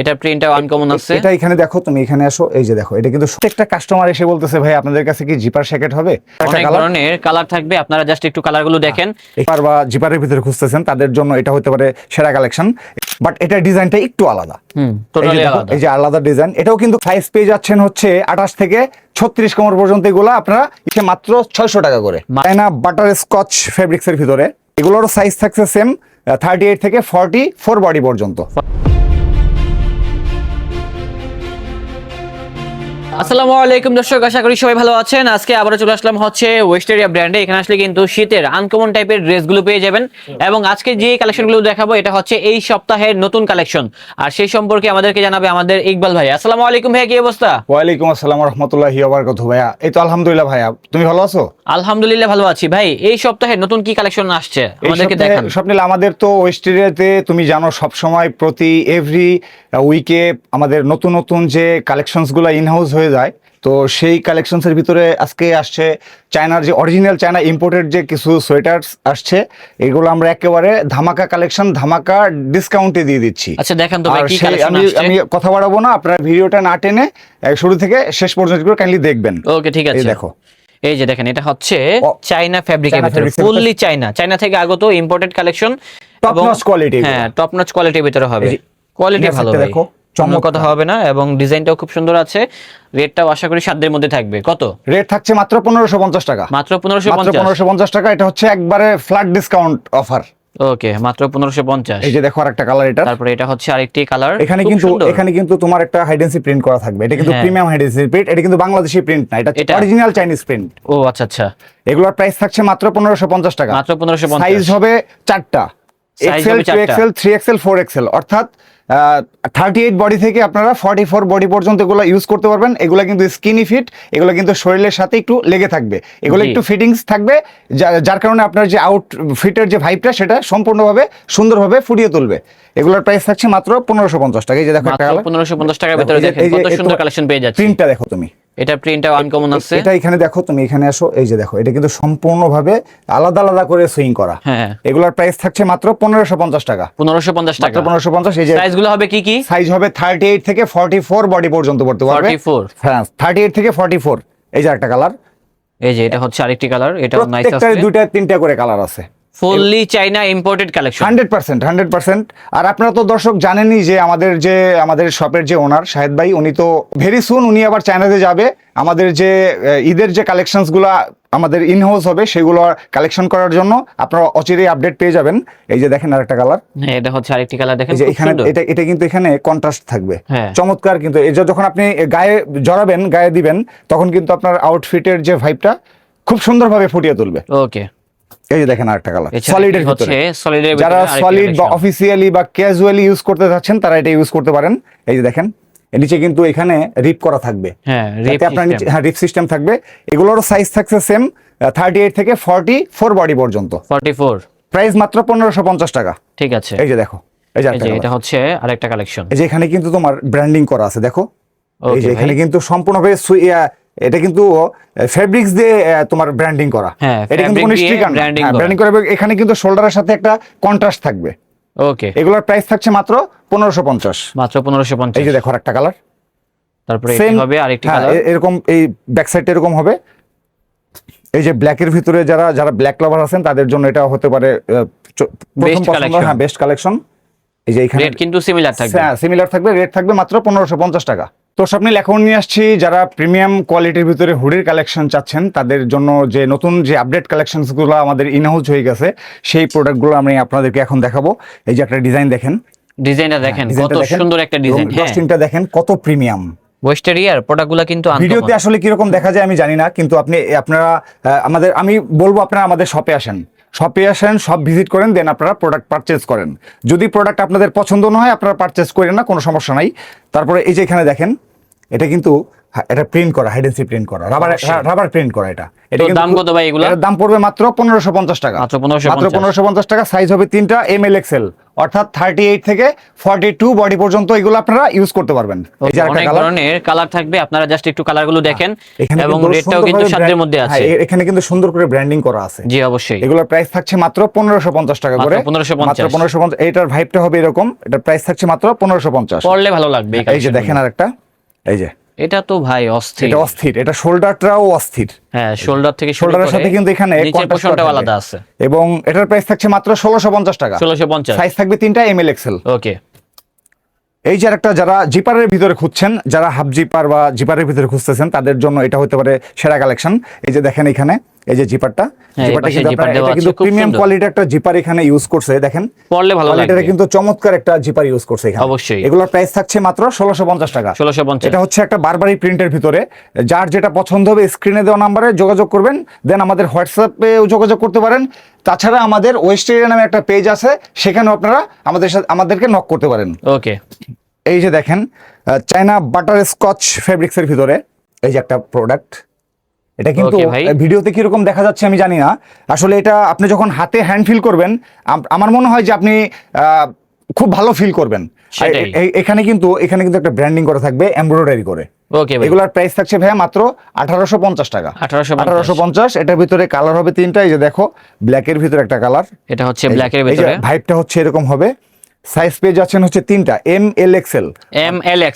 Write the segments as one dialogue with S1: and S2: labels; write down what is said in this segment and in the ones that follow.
S1: এটা প্রিন্টটা আনকমন আছে।
S2: এটা এখানে দেখো, তুমি এখানে আসো, এই যে দেখো, এটা কিন্তু প্রত্যেকটা কাস্টমার এসে বলতেছে ভাই আপনাদের কাছে কি জিপার জ্যাকেট হবে?
S1: অনেক ধরনের কালার থাকবে, আপনারা জাস্ট একটু কালারগুলো দেখেন।
S2: জিপার বা জিপারের ভিতরে খুঁজতেছেন তাদের জন্য এটা হতে পারে সেরা কালেকশন, বাট এটা ডিজাইনটা একটু আলাদা।
S1: টোটালি আলাদা।
S2: এই যে আলাদা ডিজাইন, এটাও কিন্তু সাইজ পেয়ে যাচ্ছেন হচ্ছে 28 থেকে 36 কোমর পর্যন্ত। এগুলো আপনারা মাত্র 600 টাকা করে। চায়না বাটার স্কচ ফেব্রিক্স এর ভিতরে এগুলোর সাইজ থাকছে সেম 38 থেকে 44 বডি পর্যন্ত।
S1: আসসালামু আলাইকুম দর্শক, আশা করি সবাই ভালো আছেন। আজকে আবারও চলে আসলাম হচ্ছে ওয়েস্টেরিয়া ব্র্যান্ডে। এখানে আসলে কিন্তু শীতের আনকমন টাইপের ড্রেসগুলো পেয়ে যাবেন, এবং আজকে যে কালেকশনগুলো দেখাবো এটা হচ্ছে এই সপ্তাহের নতুন কালেকশন। আর সেই সম্পর্কে আমাদেরকে জানাবে আমাদের ইকবাল ভাই। আসসালামু আলাইকুম ভাইয়া, কি অবস্থা?
S2: ওয়ালাইকুম আসসালাম ওয়া রাহমাতুল্লাহি ওয়া বারাকাতুহু। ভাইয়া এই তো আলহামদুলিল্লাহ। ভাইয়া তুমি ভালো আছো?
S1: আলহামদুলিল্লাহ ভালো আছি ভাই। এই সপ্তাহে নতুন কি কালেকশন আসছে আমাদেরকে দেখান।
S2: স্বপ্নিল, আমাদের তো ওয়েস্টেরিয়াতে তুমি জানো সব সময় প্রতি এভরি উইকে আমাদের নতুন নতুন যে কালেকশনসগুলো ইনহাউস হয়ে যায়, তো সেই কালেকশনসের ভিতরে আজকে আসছে চায়নার যে অরিজিনাল চায়না ইম্পোর্টেড যে কিছু সোয়েটার্স আসছে। এগুলো আমরা একেবারে ধামাকা কালেকশন, ধামাকা ডিসকাউন্টে দিয়ে দিচ্ছি।
S1: আচ্ছা দেখান তো ভাই কি কালেকশন আসছে।
S2: আমি কথা বাড়াবো না, আপনারা ভিডিওটা না টেনে শুরু থেকে শেষ পর্যন্ত কাইন্ডলি দেখবেন।
S1: ওকে ঠিক আছে।
S2: দেখো,
S1: এই যে দেখেন, এটা হচ্ছে চায়না ফ্যাব্রিকের ভিতরে, ফুললি চায়না থেকে আগত imported collection.
S2: Top notch quality.
S1: হ্যাঁ, টপ নচ কোয়ালিটির ভিতরে হবে। কোয়ালিটি ভালো ভাই,
S2: দেখো,
S1: চমক কথা হবে না, এবং ডিজাইনটাও খুব সুন্দর আছে। রেটটাও আশা করি সাধ্যের মধ্যে থাকবে। কত
S2: রেট থাকছে? মাত্র 1550 টাকা।
S1: মাত্র 1550
S2: টাকা। এটা হচ্ছে একবারে ফ্ল্যাট ডিসকাউন্ট অফার।
S1: ওকে, মাত্র 1550।
S2: এই যে দেখো আরেকটা কালার এটা।
S1: তারপরে এটা হচ্ছে আরেকটি কালার।
S2: এখানে কিন্তু তোমার একটা হাইডেন্সি প্রিন্ট করা থাকবে। এটা কিন্তু প্রিমিয়াম হাইডেন্সি প্রিন্ট, এটা কিন্তু বাংলাদেশি প্রিন্ট না, এটা অরিজিনাল চাইনিজ প্রিন্ট।
S1: ও আচ্ছা আচ্ছা।
S2: এগুলোর প্রাইস থাকছে মাত্র 1550 টাকা।
S1: মাত্র 1550।
S2: সাইজ হবে 4টা, এক্সেল, 2XL, 3XL, 4XL, অর্থাৎ 38 বডি থেকে আপনারা 44 বডি পর্যন্ত এগুলো ইউজ করতে পারবেন। এগুলো কিন্তু স্কিনি ফিট, এগুলো কিন্তু শরীরের সাথে একটু লেগে থাকবে, এগুলো একটু ফিটিংস থাকবে, যার কারণে আপনার যে আউটফিটের যে ভাইবটা সেটা সম্পূর্ণভাবে সুন্দরভাবে ফুটিয়ে তুলবে। এগুলোর প্রাইস থাকছে মাত্র 1550 টাকা। এই যে দেখো,
S1: 1550 টাকার ভিতরে দেখেন কত সুন্দর কালেকশন পেয়ে যাচ্ছে।
S2: প্রিন্টটা দেখো তুমি,
S1: এটা প্রিন্টটাও আনকমন আছে।
S2: এটা এখানে দেখো, তুমি এখানে আসো, এই যে দেখো, এটা কিন্তু সম্পূর্ণভাবে আলাদা আলাদা করে সুইং করা।
S1: হ্যাঁ,
S2: এগুলোর প্রাইস থাকছে মাত্র 1550 টাকা।
S1: 1550 টাকা।
S2: 1550। এই যে
S1: সাইজগুলো হবে কি কি?
S2: সাইজ হবে 38 থেকে 44 বডি পর্যন্ত পড়তে পারবে।
S1: 44,
S2: হ্যাঁ 38 থেকে 44। এই যে একটা কালার,
S1: এই যে এটা হচ্ছে আরেকটি কালার, এটাও নাইস আছে।
S2: প্রত্যেকটার দুইটা তিনটা করে কালার আছে।
S1: ফুললি চাইনা ইম্পোর্টেড কালেকশন
S2: 100%। আর আপনারা তো দর্শক জানেনই যে আমাদের শপের যে ওনার শাহেদ ভাই, উনি তো ভেরি সুন উনি আবার চায়নাতে যাবে। আমাদের যে ঈদের যে কালেকশনস গুলো আমাদের ইনহাউস হবে সেগুলো কালেকশন করার জন্য আপনারা অচিরেই আপডেট পেয়ে যাবেন। এই যে দেখেন আরেকটা কালার,
S1: হ্যাঁ এটা হচ্ছে আরেকটি কালার দেখেন,
S2: যে এখানে এটা কিন্তু এখানে কন্ট্রাস্ট থাকবে,
S1: হ্যাঁ
S2: চমৎকার। কিন্তু এই যে যখন আপনি গায়ে জড়াবেন, গায়ে দিবেন, তখন কিন্তু আপনার আউটফিটের যে ভাইবটা খুব সুন্দরভাবে ফুটিয়ে তুলবে।
S1: ওকে,
S2: এই যে দেখেন আরেকটা কালার,
S1: সলিডের ভিতরে।
S2: যারা সলিড বা অফিসিয়ালি বা ক্যাজুয়ালি ইউজ করতে চাচ্ছেন তারা এটা ইউজ করতে পারেন। এই যে দেখেন, নিচে কিন্তু এখানে রিপ করা থাকবে।
S1: হ্যাঁ,
S2: আপনার নিচে রিপ সিস্টেম থাকবে। এগুলোর সাইজ থাকছে সেম 38 থেকে 44 বডি পর্যন্ত।
S1: 44।
S2: প্রাইস মাত্র 1550 টাকা।
S1: ঠিক আছে।
S2: এই যে দেখো, এই যে
S1: এটা হচ্ছে আরেকটা কালেকশন।
S2: এই যে এখানে কিন্তু তোমার ব্র্যান্ডিং করা আছে, দেখো। এই যে এখানে কিন্তু সম্পূর্ণভাবে এটা কিন্তু ফেব্রিক্স দিয়ে তোমার ব্র্যান্ডিং করা। এটা কিন্তু কোনো স্টিকার না, ব্র্যান্ডিং করা। এখানে কিন্তু শোল্ডারের সাথে একটা কন্ট্রাস্ট থাকবে।
S1: ওকে,
S2: এগুলোর প্রাইস থাকছে মাত্র 1550।
S1: মাত্র 1550।
S2: এই যে দেখো একটা কালার,
S1: তারপরে এটা হবে আরেকটি কালার,
S2: এরকম এই ব্যাক সাইডটা এরকম হবে। এই যে ব্ল্যাকের ভিতরে যারা ব্ল্যাক লাভার আছেন তাদের জন্য এটা হতে পারে প্রথম পছন্দ। হ্যাঁ, বেস্ট কালেকশন। এই যে এখানে
S1: রেট কিন্তু সিমিলার থাকবে।
S2: হ্যাঁ সিমিলার থাকবে, রেট থাকবে মাত্র 1550 টাকা। তো স্বপ্নিল, এখন নিয়ে আসছি যারা প্রিমিয়াম কোয়ালিটির ভিতরে হুডির কালেকশন চাচ্ছেন তাদের জন্য যে নতুন যে আপডেট কালেকশনসগুলো আমাদের ইনহাউস হয়ে গেছে, সেই প্রোডাক্টগুলো আমি আপনাদেরকে এখন দেখাবো। এই যে একটা ডিজাইন দেখেন,
S1: ডিজাইনটা দেখেন কত সুন্দর একটা ডিজাইন। হ্যাঁ,
S2: ডস্টিংটা দেখেন কত প্রিমিয়াম।
S1: ওয়েস্টেরিয়ার প্রোডাক্টগুলো কিন্তু
S2: ভিডিওতে আসলে কিরকম দেখা যায় আমি জানি না, কিন্তু আপনারা আমি বলবো আপনারা আমাদের শপে আসেন, সব ভিজিট করেন, দেন আপনারা প্রোডাক্ট পারচেজ করেন। যদি প্রোডাক্ট আপনাদের পছন্দ না হয় আপনারা পারচেজ করেন না, কোনো সমস্যা নাই। তারপরে এই যে এখানে দেখেন, এটা কিন্তু এটা প্রিন্ট করা, হাইডেন্সি প্রিন্ট করা, রাবার প্রিন্ট করা। এটা
S1: তো দাম কত ভাই এগুলো?
S2: এটার দাম পড়বে মাত্র 1550 টাকা।
S1: মাত্র
S2: 1550 টাকা। সাইজ হবে 3টা, এমএল এক্সেল, অর্থাৎ 38 থেকে 42 বডি পর্যন্ত এগুলো আপনারা ইউজ করতে পারবেন। এই যে একটা
S1: অনেক ধরনের কালার থাকবে, আপনারা জাস্ট একটু কালারগুলো দেখেন এবং
S2: কিন্তু
S1: রেটটাও কিন্তু সাধ্যের মধ্যে আছে।
S2: এখানে কিন্তু সুন্দর করে ব্র্যান্ডিং করা আছে।
S1: জি অবশ্যই।
S2: এগুলোর প্রাইস থাকছে মাত্র 1550 টাকা করে। মাত্র 1550। এটার ভাইবটা হবে এরকম, এটার প্রাইস থাকছে মাত্র 1550।
S1: পরলে ভালো লাগবে।
S2: এই যে দেখেন আরেকটা, এই যে
S1: এটা তো ভাই অস্থির।
S2: এটা অস্থির, এটা শোল্ডারটাও অস্থির।
S1: হ্যাঁ, শোল্ডার থেকে
S2: শোল্ডারের সাথে কিন্তু এখানে
S1: নিচের পোরশনটা আলাদা আছে
S2: এবং এটার প্রাইস থাকছে মাত্র 1650 টাকা।
S1: 1650।
S2: সাইজ থাকবে 3টা, এমএল এক্সেল।
S1: ওকে।
S2: এই যে একটা, যারা জিপারের ভিতরে খুঁজছেন, যারা হাফ জিপার বা জিপারের ভিতরে খুঁজতেছেন, তাদের জন্য এটা হতে পারে সেরা কালেকশন। এই যে দেখেন এখানে এই যে জিপারটা, জিপারটা কিন্তু প্রিমিয়াম কোয়ালিটির একটা জিপার এখানে ইউজ করছে। দেখেন
S1: পরলে ভালো লাগবে।
S2: এটা কিন্তু চমৎকার একটা জিপার ইউজ করছে এখানে।
S1: অবশ্যই।
S2: এগুলোর প্রাইস থাকছে মাত্র 1650 টাকা।
S1: 1650।
S2: এটা হচ্ছে একটা বারবারি প্রিন্টের ভিতরে। যার যেটা পছন্দ হবে স্ক্রিনে দেওয়া নম্বরে যোগাযোগ করবেন, দেন আমাদের হোয়াটসঅ্যাপেও যোগাযোগ করতে পারেন। তাছাড়া আমাদের ওয়েস্টেরিয়া নামে একটা পেজ আছে, সেখানেও আপনারা আমাদেরকে নক করতে পারেন।
S1: ওকে।
S2: এই যে দেখেন চায়না বাটার স্কচ ফেব্রিক্সের ভিতরে এই যে একটা প্রোডাক্ট। এটা কিন্তু ভিডিওতে কিরকম দেখা যাচ্ছে আমি জানি না, আসলে এটা আপনি যখন হাতে হ্যান্ড ফিল করবেন আমার মনে হয় যে আপনি খুব ভালো ফিল করবেন। এখানে কিন্তু একটা ব্র্যান্ডিং করা থাকবে এমব্রয়ডারি করে।
S1: ওকে ভাই।
S2: এগুলার প্রাইস থাকছে ভাইয়া মাত্র 1850 টাকা। 1850। এটার ভিতরে কালার হবে 3টা। এই যে দেখো, ব্ল্যাকের ভিতরে একটা কালার,
S1: এটা হচ্ছে ব্ল্যাকের ভিতরে।
S2: ভাইবটা হচ্ছে এরকম হবে। সাইজ পেয়ে যাচ্ছেন হচ্ছে 3টা, এমএল এক্সেল।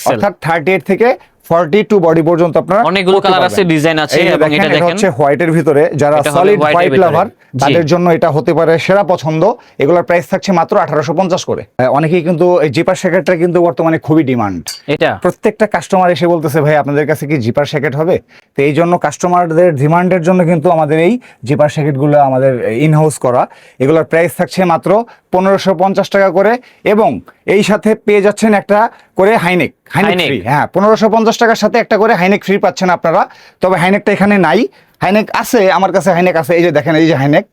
S2: অর্থাৎ 38 থেকে 42 বডি পর্যন্ত আপনারা
S1: অনেকগুলো কালার আছে, ডিজাইন আছে। এবং এটা দেখেন
S2: হচ্ছে হোয়াইটের ভিতরে, যারা সলিড হোয়াইট লাভার তাদের জন্য এটা হতে পারে সেরা পছন্দ। এগুলোর প্রাইস থাকছে মাত্র 1850 করে। অনেকেই কিন্তু এই জিপার শ্যাকেটটা কিন্তু বর্তমানে খুবই ডিমান্ড। এটা প্রত্যেকটা কাস্টমার এসে বলতেছে ভাই আপনাদের কাছে কি জিপার শ্যাকেট হবে? তো এই জন্য কাস্টমারদের ডিমান্ডের জন্য কিন্তু আমাদের এই জিপার শ্যাকেটগুলো আমাদের ইনহাউস করা। এগুলোর প্রাইস থাকছে মাত্র 1550 টাকা করে এবং এই সাথে পেয়ে যাচ্ছেন একটা করে হাইনেক ফ্রি। হ্যাঁ, 1550 টাকার সাথে একটা করে হাইনেক ফ্রি পাচ্ছেন আপনারা। তবে হাইনেকটা এখানে নাই, হাইনেক আছে আমার কাছে, হাইনেক আছে। এই যে দেখেন, এই যে হাইনেক,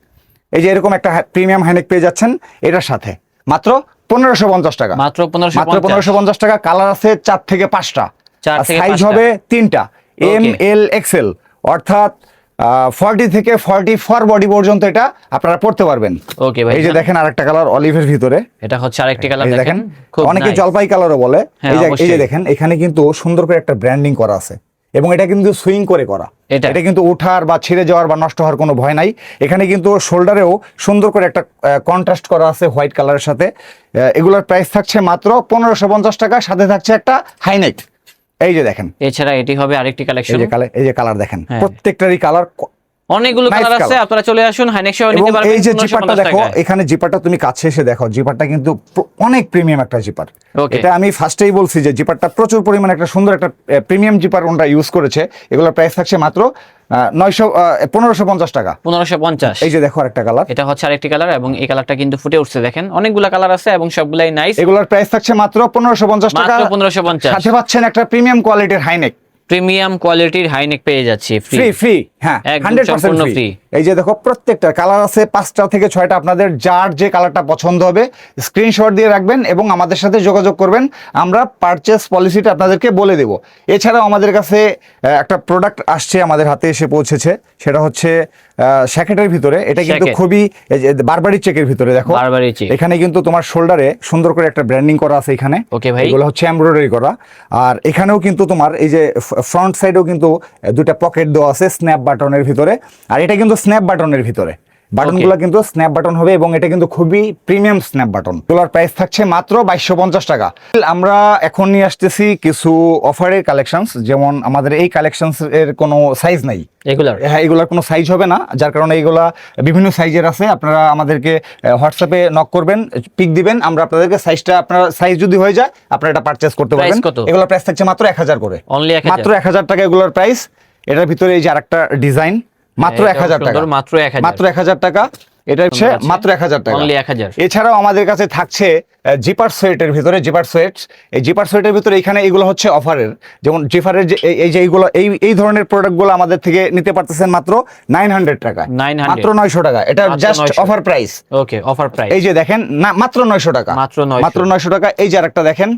S2: এই যে এরকম একটা প্রিমিয়াম হাইনেক পেয়ে যাচ্ছেন এটার সাথে মাত্র 1550 টাকা। মাত্র 1550 টাকা। কালার আছে 4 থেকে 5টা, সাইজ হবে 3টা, এমএল এক্সেল, অর্থাৎ 40 থেকে 44 বডি পর্যন্ত এটা আপনারা পড়তে পারবেন। ওকে ভাই। এই যে দেখেন আরেকটা কালার অলিভের ভিতরে, এটা হচ্ছে আরেকটি কালার দেখেন, অনেকে জলপাই কালারও বলে। এই যে দেখেন এখানে কিন্তু সুন্দর করে একটা ব্র্যান্ডিং করা আছে এবং এটা কিন্তু সুইং করে করা। এটা কিন্তু ওঠার বা ছিঁড়ে যাওয়ার বা নষ্ট হওয়ার কোনো ভয় নাই। এখানে কিন্তু শোল্ডারেও সুন্দর করে একটা কন্ট্রাস্ট করা আছে হোয়াইট কালারের সাথে। এগুলোর প্রাইস থাকছে মাত্র 1550 টাকা, সাথে থাকছে একটা হাইনেক। এই যে দেখেন, এছাড়া এটি হবে আরেকটি কালেকশন। এই যে কালার দেখেন, প্রত্যেকটারই কালার,
S1: অনেকগুলো কালার আছে। আপনারা চলে আসুন, হাইনেক সহ নিতে পারবেন।
S2: এই যে জিপারটা দেখো, এখানে জিপারটা তুমি কাছে এসে দেখো, জিপারটা কিন্তু অনেক প্রিমিয়াম একটা জিপার। এটা আমি ফার্স্টেই বলছি যে জিপারটা প্রচুর পরিমাণে একটা সুন্দর একটা প্রিমিয়াম জিপার ওনটা ইউজ করেছে। এগুলোর প্রাইস থাকছে মাত্র 1550 টাকা। 1550। এই যে দেখো আরেকটা কালার, এটা হচ্ছে আরেকটি কালার এবং এই কালারটা কিন্তু ফুটে উঠছে। দেখেন অনেকগুলো কালার আছে এবং সবগুলাই নাইস। এগুলোর প্রাইস থাকছে মাত্র 1550 টাকা। 1550। সাথে পাচ্ছেন একটা প্রিমিয়াম কোয়ালিটির হাইনেক। প্রিমিয়াম কোয়ালিটির হাইনেক পেয়ে যাচ্ছি ফ্রি। হ্যাঁ, 100% ফ্রি। এই যে দেখো, প্রত্যেকটা কালার আছে 5টা থেকে 6টা। আপনাদের যার যে কালারটা পছন্দ হবে স্ক্রিনশট দিয়ে রাখবেন এবং আমাদের সাথে যোগাযোগ করবেন। আমরা পারচেজ পলিসিটা আপনাদেরকে বলে দেব। এছাড়াও আমাদের কাছে একটা প্রোডাক্ট আসছে, আমাদের হাতে এসে পৌঁছেছে, সেটা হচ্ছে শ্যাকেটের ভিতরে। এটা কিন্তু খুবই বারবারি চেকের ভিতরে। দেখো এখানে কিন্তু তোমার শোল্ডারে সুন্দর করে একটা ব্র্যান্ডিং করা আছে এখানে। এগুলো হচ্ছে এমব্রয়ডারি করা। আর এখানেও কিন্তু তোমার এই যে ফ্রন্ট সাইডেও কিন্তু 2টা পকেট দেওয়া আছে স্ন্যাপ বাটনের ভিতরে। আর এটা কিন্তু স্ন্যাপ বাটনের ভিতরে, বাটনগুলো কিন্তু স্ন্যাপ বাটন হবে এবং এটা কিন্তু খুবই প্রিমিয়াম স্ন্যাপ বাটন। এগুলোর প্রাইস থাকছে মাত্র 2250 টাকা। আমরা এখন নিয়ে আসতেছি কিছু অফারের কালেকশনস, যেমন আমাদের এই কালেকশনস এর কোনো সাইজ নাই। এগুলার কোনো সাইজ হবে না, যার কারণে এগুলা বিভিন্ন সাইজের আছে। আপনারা আমাদেরকে হোয়াটসঅ্যাপে নক করবেন, পিক দিবেন, আমরা আপনাদেরকে সাইজটা, আপনার সাইজ যদি হয়ে যায় আপনারা এটা পারচেজ করতে পারবেন। এগুলোর প্রাইস থাকছে মাত্র 1000 করে, মাত্র 1000 টাকা এগুলোর প্রাইস। এটার ভিতরে এই যে আরেকটা ডিজাইন, মাত্র 1000 টাকা, মাত্র 1000 টাকা। এটা হচ্ছে মাত্র 1000 টাকা। এছাড়াও আমাদের কাছে থাকছে জিপার সোয়েটের ভিতরে, জিপার সোয়েটস। এই জিপার সোয়েটের ভিতরে এখানে এগুলো হচ্ছে অফারের, যেমন জিপারের যে এই যে এইগুলো এই ধরনের প্রোডাক্টগুলো আমাদের থেকে নিতে পারতেছেন মাত্র 900 টাকা, মাত্র 900 টাকা। এটা জাস্ট অফার প্রাইস। ওকে, অফার প্রাইস। এই যে দেখেন, না মাত্র 900 টাকা, মাত্র 900 টাকা। এই যে আরেকটা দেখেন,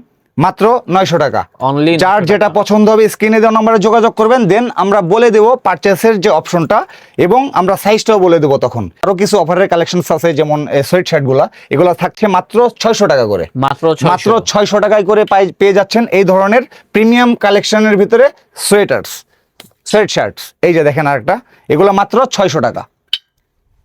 S2: মাত্র 900 টাকা।
S1: অনলি
S2: যার যেটা পছন্দ হবে স্ক্রিনে দেওয়া নম্বরে যোগাযোগ করবেন, দেন আমরা বলে দেবো পারচেসের যে অপশনটা এবং আমরা সাইজটাও বলে দেবো তখন। আরো কিছু অফারের কালেকশন আছে, যেমন সোয়েট শার্ট গুলা, এগুলো থাকছে মাত্র 600 টাকা করে।
S1: মাত্র
S2: মাত্র 600 টাকায় করে পেয়ে যাচ্ছেন এই ধরনের প্রিমিয়াম কালেকশনের ভিতরে সোয়েট শার্টস। এই যে দেখেন আরেকটা, এগুলো মাত্র 600 টাকা।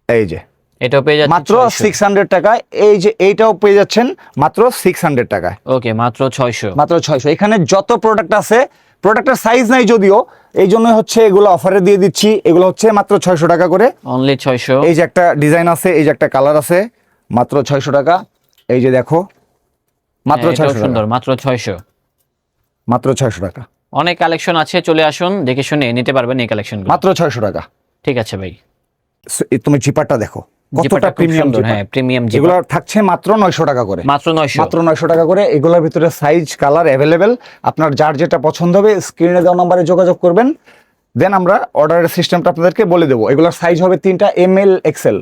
S2: এই যে
S1: এটাও পেয়ে যাচ্ছেন
S2: মাত্র 600 টাকায়। এই যে এইটাও পেয়ে যাচ্ছেন মাত্র 600 টাকায়।
S1: ওকে, মাত্র 600।
S2: মাত্র 600। এখানে যত প্রোডাক্ট আছে, প্রোডাক্টের সাইজ নাই যদিও, এই জন্য হচ্ছে এগুলো অফারে দিয়ে দিচ্ছি। এগুলো হচ্ছে মাত্র 600 টাকা করে,
S1: অনলি 600।
S2: এই যে একটা ডিজাইন আছে, এই যে একটা কালার আছে, মাত্র 600 টাকা। এই যে দেখো মাত্র 600
S1: সুন্দর,
S2: টাকা,
S1: মাত্র 600।
S2: মাত্র 600 টাকা।
S1: অনেক কালেকশন আছে, চলে আসুন, দেখে শুনে নিতে পারবেন এই কালেকশনগুলো।
S2: মাত্র 600 টাকা।
S1: ঠিক আছে ভাই,
S2: তুমি জিপারটা দেখো কতটা
S1: জিপারটা খুব
S2: প্রিমিয়াম
S1: সুন্দর।
S2: জিপার।
S1: হ্যাঁ, প্রিমিয়াম জিপার।
S2: এগুলো থাকছে মাত্র 900 টাকা করে।
S1: মাত্র 900।
S2: মাত্র 900 টাকা করে। এগুলোর ভিতরে সাইজ কালার অ্যাভেলেবেল, আপনার যার যেটা পছন্দ হবে স্ক্রিনে দেওয়া নম্বরে যোগাযোগ করবেন, দেন আমরা অর্ডারের সিস্টেমটা আপনাদেরকে বলে দেবো। এগুলোর সাইজ হবে 3টা, ML XL।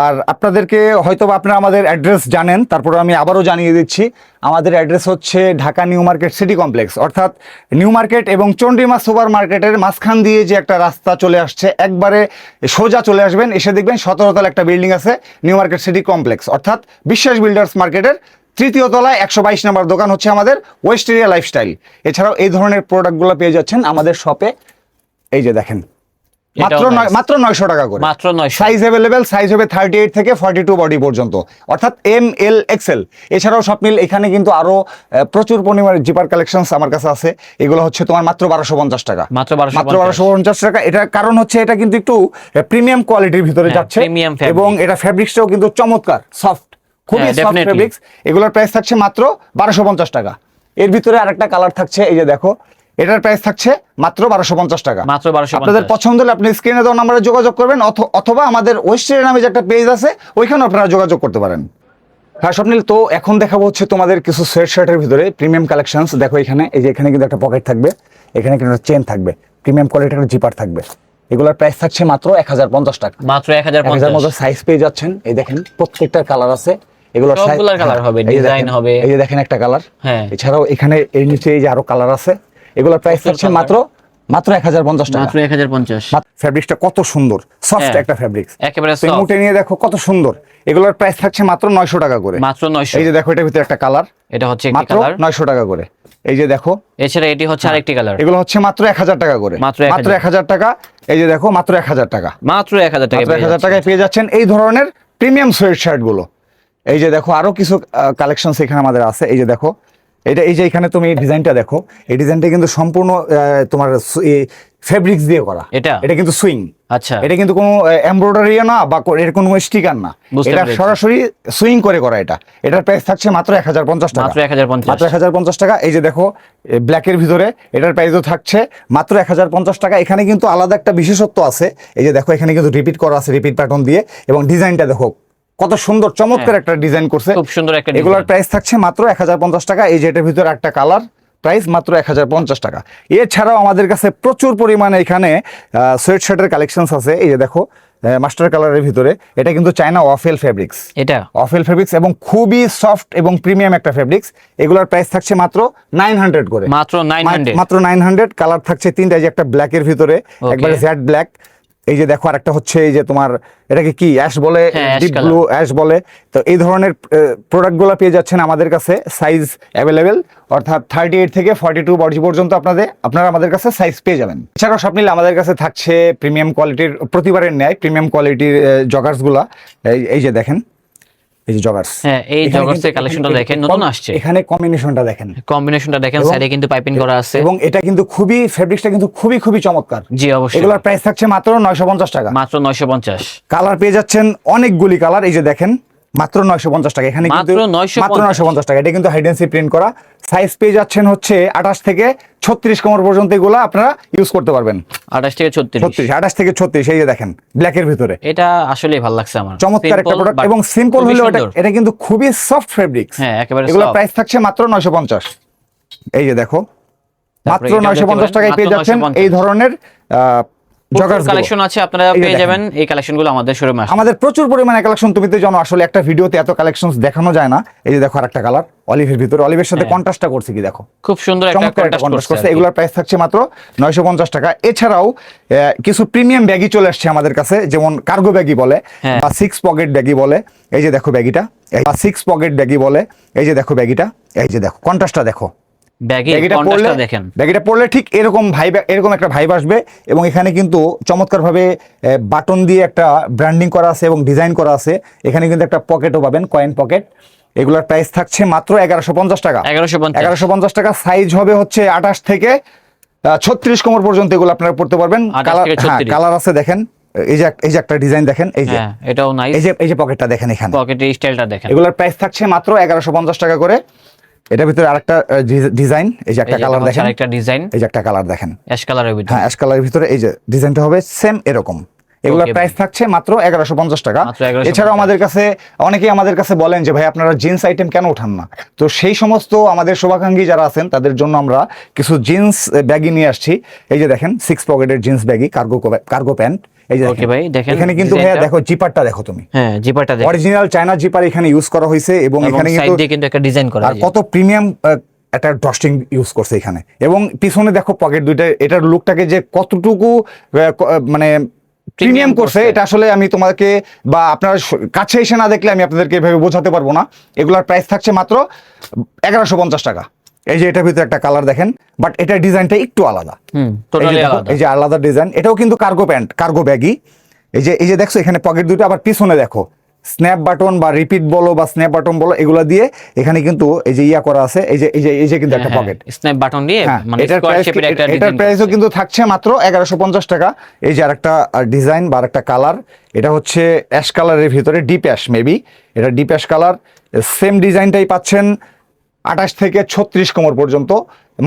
S2: আর আপনাদেরকে হয়তো আপনারা আমাদের অ্যাড্রেস জানেন, তারপরে আমি আবারও জানিয়ে দিচ্ছি। আমাদের অ্যাড্রেস হচ্ছে Dhaka new market city complex, অর্থাৎ নিউ মার্কেট এবং চন্ডিমা সুপার মার্কেটের মাঝখান দিয়ে যে একটা রাস্তা চলে আসছে, একবারে সোজা চলে আসবেন, এসে দেখবেন 17 তলা একটা বিল্ডিং আছে, নিউ মার্কেট সিটি কমপ্লেক্স, অর্থাৎ বিশ্বাস বিল্ডার্স মার্কেটের 3য় তলায় 122 নম্বর দোকান হচ্ছে আমাদের ওয়েস্টেরিয়া লাইফস্টাইল। এছাড়াও এই ধরনের প্রোডাক্টগুলো পেয়ে যাচ্ছেন আমাদের শপে। এই যে দেখেন মাত্র 900 টাকা করে।
S1: মাত্র 900।
S2: সাইজ অ্যাভেলেবেল, সাইজ হবে 38 থেকে 42 বডি পর্যন্ত, অর্থাৎ ML XL। এছাড়াও সব মিল এখানে কিন্তু আরো প্রচুর পরিমাণে জিপার কালেকশনস আমার কাছে আছে। এগুলো হচ্ছে তোমার মাত্র 1250 টাকা।
S1: মাত্র
S2: 1250 টাকা। এটার কারণ হচ্ছে এটা কিন্তু একটু প্রিমিয়াম কোয়ালিটির ভিতরে যাচ্ছে, এবং এটা ফ্যাব্রিক্সটাও কিন্তু চমৎকার, সফট, খুবই সফট ফ্যাব্রিক্স। এগুলোর প্রাইস থাকছে মাত্র 1250 টাকা। এর ভিতরে আরেকটা কালার থাকছে, এই যে দেখো, এটার প্রাইস থাকছে মাত্র 1250 টাকা।
S1: মাত্র 1250।
S2: আপনাদের পছন্দ হলে আপনি স্ক্রিনে দেওয়া নম্বরে যোগাযোগ করবেন, অথবা আমাদের ওয়েস্টের নামে যে একটা পেজ আছে ওইখানে আপনারা যোগাযোগ করতে পারেন। হ্যাঁ স্বপ্নিল, তো এখন দেখাবো হচ্ছে তোমাদের কিছু সোয়েট শার্টের ভিতরে প্রিমিয়াম কালেকশনস। দেখো এখানে, এই যে এখানে কিন্তু একটা পকেট থাকবে, এখানে কিন্তু একটা চেন থাকবে, প্রিমিয়াম কোয়ালিটির একটা জিপার থাকবে। এগুলোর প্রাইস থাকছে মাত্র 1050 টাকা।
S1: মাত্র 1050
S2: মতো সাইজ পেয়ে যাচ্ছেন। এই দেখেন প্রত্যেকটা কালার আছে, এগুলোর
S1: সবগুলোর কালার হবে, ডিজাইন হবে।
S2: এই যে দেখেন একটা কালার।
S1: হ্যাঁ,
S2: এছাড়াও এখানে এর নিচে এই যে আরো কালার আছে। এগুলোর প্রাইস থাকছে মাত্র 1050 টাকা।
S1: মাত্র 1050।
S2: ফ্যাব্রিক্সটা কত সুন্দর, সফট একটা ফ্যাব্রিক্স,
S1: একেবারে
S2: তুমি মুটে নিয়ে দেখো কত সুন্দর। এগুলোর প্রাইস থাকছে মাত্র 900 টাকা করে।
S1: মাত্র 900।
S2: এই যে দেখো এটার ভিতরে একটা কালার,
S1: এটা হচ্ছে একটি
S2: মাত্র
S1: কালার,
S2: 900 টাকা করে। এই যে দেখো,
S1: এছাড়া এটি হচ্ছে আরেকটি কালার,
S2: এগুলো হচ্ছে মাত্র 1000 টাকা করে। মাত্র 1000 টাকা। এই যে দেখো মাত্র 1000 টাকা।
S1: মাত্র 1000 টাকা।
S2: 1000 টাকায় পেয়ে যাচ্ছেন এই ধরনের প্রিমিয়াম সোয়েট শার্ট গুলো। এই যে দেখো আরো কিছু কালেকশন এখানে আমাদের আছে। এই যে দেখো এটা, এই যে এখানে তুমি ডিজাইনটা দেখো, এই ডিজাইনটা কিন্তু সম্পূর্ণ তোমার ফেব্রিক্স দিয়ে করা। এটা কিন্তু সুইং।
S1: আচ্ছা,
S2: এটা কিন্তু কোনো এমব্রয়ডারি না বা এর কোনো স্টিকার না, এটা সরাসরি সুইং করে করা। এটার প্রাইস থাকছে মাত্র 1050 টাকা। মাত্র 1050 টাকা। এই যে দেখো ব্ল্যাকের ভিতরে, এটার প্রাইসও থাকছে মাত্র 1050 টাকা। এখানে কিন্তু আলাদা একটা বিশেষত্ব আছে। এই যে দেখো এখানে কিন্তু রিপিট করা আছে, রিপিট প্যাটার্ন দিয়ে, এবং ডিজাইনটা দেখো কত সুন্দর, চমৎকার একটা ডিজাইন করছে,
S1: খুব সুন্দর একটা।
S2: এগুলোর প্রাইস থাকছে মাত্র 1050 টাকা। এই যে এটার ভিতরে একটা কালার, প্রাইস মাত্র 1050 টাকা। এছাড়াও আমাদের কাছে প্রচুর পরিমাণে এখানে সোয়েট শার্টের কালেকশনস আছে। এই যে দেখো মাস্টার কালারের ভিতরে, এটা কিন্তু চায়না ওয়াফেল ফেব্রিক্স। এটা ওয়াফেল ফেব্রিক্স এবং খুবই সফট এবং প্রিমিয়াম একটা ফেব্রিক্স। এগুলোর প্রাইস থাকছে মাত্র 900 করে। মাত্র 900। কালার থাকছে 3টা, যে একটা ব্ল্যাকের ভিতরে, একবারে জেড ব্ল্যাক। এই যে দেখো আরেকটা হচ্ছে, এই যে তোমার এটাকে কি অ্যাশ বলে, ডিপ ব্লু অ্যাশ বলে। তো এই ধরনের প্রোডাক্টগুলো পেয়ে যাচ্ছেন আমাদের কাছে, সাইজ অ্যাভেলেবেল, অর্থাৎ 38 থেকে 42 বডি পর্যন্ত আপনারা আমাদের কাছে সাইজ পেয়ে যাবেন। এছাড়াও সব মিলে আমাদের কাছে থাকছে প্রিমিয়াম কোয়ালিটির, প্রতিবারের ন্যায় প্রিমিয়াম কোয়ালিটির জগার্সগুলা। এই যে দেখেন, এই যে জগার্স,
S1: হ্যাঁ এই জগার্সের কালেকশনটা দেখেন, নতুন আসছে।
S2: এখানে কম্বিনেশনটা দেখেন, সাইডে কিন্তু পাইপিং করা আছে, এবং এটা কিন্তু খুবই ফেব্রিক্সটা কিন্তু খুবই চমৎকার। জি অবশ্যই। এগুলোর প্রাইস থাকছে মাত্র 950 টাকা।
S1: মাত্র 950।
S2: কালার পেয়ে যাচ্ছেন অনেকগুলি কালার। এই যে দেখেন মাত্র 950 টাকা। এখানে কিন্তু মাত্র 950 টাকা। এটা কিন্তু হাইড এন্ড সিক প্রিন্ট করা। সাইজ পেয়ে যাচ্ছেন হচ্ছে 28 থেকে 36 কোমর পর্যন্ত, এগুলো আপনারা ইউজ করতে পারবেন। 28 থেকে 36। এই যে দেখেন ব্ল্যাকের ভিতরে,
S1: এটা আসলে ভালো লাগছে আমার,
S2: চমৎকার একটা প্রোডাক্ট, এবং সিম্পল হলেও এটা কিন্তু খুবই সফট ফেব্রিক্স। হ্যাঁ একেবারে। এগুলো প্রাইস থাকছে মাত্র 950। এই যে দেখো মাত্র 950 টাকায় পেয়ে যাচ্ছেন এই ধরনের Joggers গুলো।
S1: কালেকশন আছে, আপনারা
S2: এই যে
S1: পেয়ে
S2: দেখেন।
S1: যাবেন এই কালেকশনগুলো আমাদের শোরুমে আসলে।
S2: আমাদের প্রচুর পরিমাণে কালেকশন, তুমি তো জানো আসলে একটা ভিডিওতে এত কালেকশন দেখানো যায় না। এই যে দেখো আরেকটা কালার অলিভের ভিতরে, অলিভের সাথে
S1: হ্যাঁ।
S2: কন্ট্রাস্টটা করছে কি দেখো,
S1: খুব সুন্দর একটা
S2: চমৎকার একটা
S1: কন্ট্রাস্ট
S2: কন্ট্রাস্ট
S1: করছে
S2: করছে। এগুলোর প্রাইস থাকছে মাত্র 950 টাকা। এছাড়াও কিছু প্রিমিয়াম ব্যাগি চলে আসছে আমাদের কাছে, যেমন কার্গো ব্যাগি বলে
S1: হ্যাঁ।
S2: বা 6 পকেট ব্যাগি বলে। এই যে দেখো ব্যাগিটা, 6 পকেট ব্যাগি বলে। এই যে দেখো ব্যাগিটা, এই যে দেখো কন্ট্রাস্টটা দেখো।
S1: ব্যাগি
S2: ব্যাগিটা পরলে,
S1: কন্ট্রাস্টটা দেখেন।
S2: ব্যাগিটা পরলে ঠিক এরকম ভাইব, এরকম একটা ভাইব আসবে। এবং এখানে কিন্তু চমৎকারভাবে বাটন দিয়ে একটা ব্র্যান্ডিং করা আছে এবং ডিজাইন করা আছে। এখানে কিন্তু একটা পকেটও পাবেন, কয়েন পকেট। এগুলোর প্রাইস থাকছে মাত্র 1150 টাকা।
S1: 1150
S2: 1150 টাকা। সাইজ হবে হচ্ছে 28 থেকে 36 কোমর পর্যন্ত এগুলো আপনারা পড়তে পারবেন।
S1: 28 থেকে 36
S2: কালার আছে দেখেন, এই যে একটা ডিজাইন দেখেন, এই যে
S1: হ্যাঁ, এটাও নাইস।
S2: এই যে পকেটটা দেখেন এখানে।
S1: পকেটের স্টাইলটা দেখেন।
S2: এগুলোর প্রাইস থাকছে মাত্র 1150 টাকা করে। এটার ভিতরে আরেকটা ডিজাইন, এই যে একটা কালার দেখেন,
S1: আরেকটা ডিজাইন
S2: এই যে একটা কালার দেখেন,
S1: অ্যাশ কালারের ভিতরে।
S2: হ্যাঁ অ্যাশ কালারের ভিতরে। এই যে ডিজাইনটা হবে সেম এরকম। এগুলোর
S1: Okay,
S2: প্রাইস থাকছে মাত্র 1150 টাকা।
S1: মাত্র 1150
S2: এছাড়াও আমাদের কাছে অনেকেই আমাদের কাছে বলেন যে ভাই আপনারা জিন্স আইটেম কেন উঠান না, তো সেই সমস্ত আমাদের শুভাকাঙ্ক্ষী যারা আছেন তাদের জন্য আমরা কিছু জিন্স ব্যাগি নিয়ে আসছি। এই যে দেখেন 6 পকেটের জিন্স ব্যাগি, কার্গো প্যান্ট। এই যে
S1: Okay ভাই, দেখেন
S2: এখানে কিন্তু ভাইয়া
S1: ডিজাইনটা।
S2: দেখো জিপারটা দেখো তুমি,
S1: হ্যাঁ, জিপারটা দেখেন।
S2: অরিজিনাল চায়না জিপার এখানে ইউজ করা হয়েছে। এবং
S1: এবং
S2: এখানে
S1: সাইড
S2: কিন্তু
S1: দিয়ে কিন্তু একটা ডিজাইন করা
S2: আর
S1: আছে।
S2: কত প্রিমিয়াম একটা ড্রস্টিং ইউজ করছে এখানে। এবং পিছনে দেখো পকেট দুইটা, এটার লুকটাকে যে কতটুকু মানে প্রিমিয়াম করছে, এটা আসলে আমি তোমাকে বা আপনারা কাছে এসে না দেখলে আমি আপনাদেরকে এভাবে বোঝাতে পারবো না। এগুলোর প্রাইস থাকছে মাত্র 1150 টাকা। এই যে এটার ভিতরে একটা কালার দেখেন, বাট এটার ডিজাইনটা একটু আলাদা।
S1: টোটালি আলাদা।
S2: এই যে আলাদা ডিজাইন, এটাও কিন্তু কার্গো প্যান্ট, কার্গো ব্যাগি। এই যে দেখছো এখানে পকেট দুটো, আবার পিছনে দেখো স্ন্যাপ বাটন বা রিপিট বলো বা স্ন্যাপ বাটন বলো, এগুলা দিয়ে এখানে কিন্তু এই যে ইয়া করা আছে। এই যে কিন্তু একটা পকেট,
S1: স্ন্যাপ বাটন দিয়ে মানে
S2: এটার
S1: স্কোয়ার শেপের একটা
S2: এটার
S1: ডিজাইন।
S2: প্রাইসও কিন্তু থাকছে মাত্র 1150 টাকা। এই যে আরেকটা ডিজাইন বা আরেকটা কালার, এটা হচ্ছে অ্যাশ কালারের ভিতরে, ডিপ অ্যাশ মেবি, এটা ডিপ অ্যাশ কালার। সেম ডিজাইনটাই পাচ্ছেন 28 থেকে 36 কোমর পর্যন্ত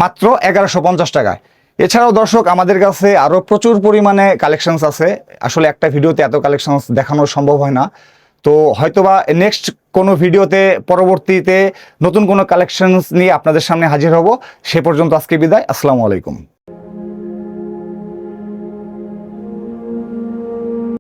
S2: মাত্র 1150 টাকায়। এছাড়াও দর্শক আমাদের কাছে আরো প্রচুর পরিমাণে কালেকশনস আছে। আসলে একটা ভিডিওতে এত কালেকশনস দেখানো সম্ভব হয় না। তো হয়তোবা নেক্সট কোনো ভিডিওতে পরবর্তীতে নতুন কোনো কালেকশনস নিয়ে আপনাদের সামনে হাজির হব। সে পর্যন্ত আজকে বিদায়। আসসালামু আলাইকুম।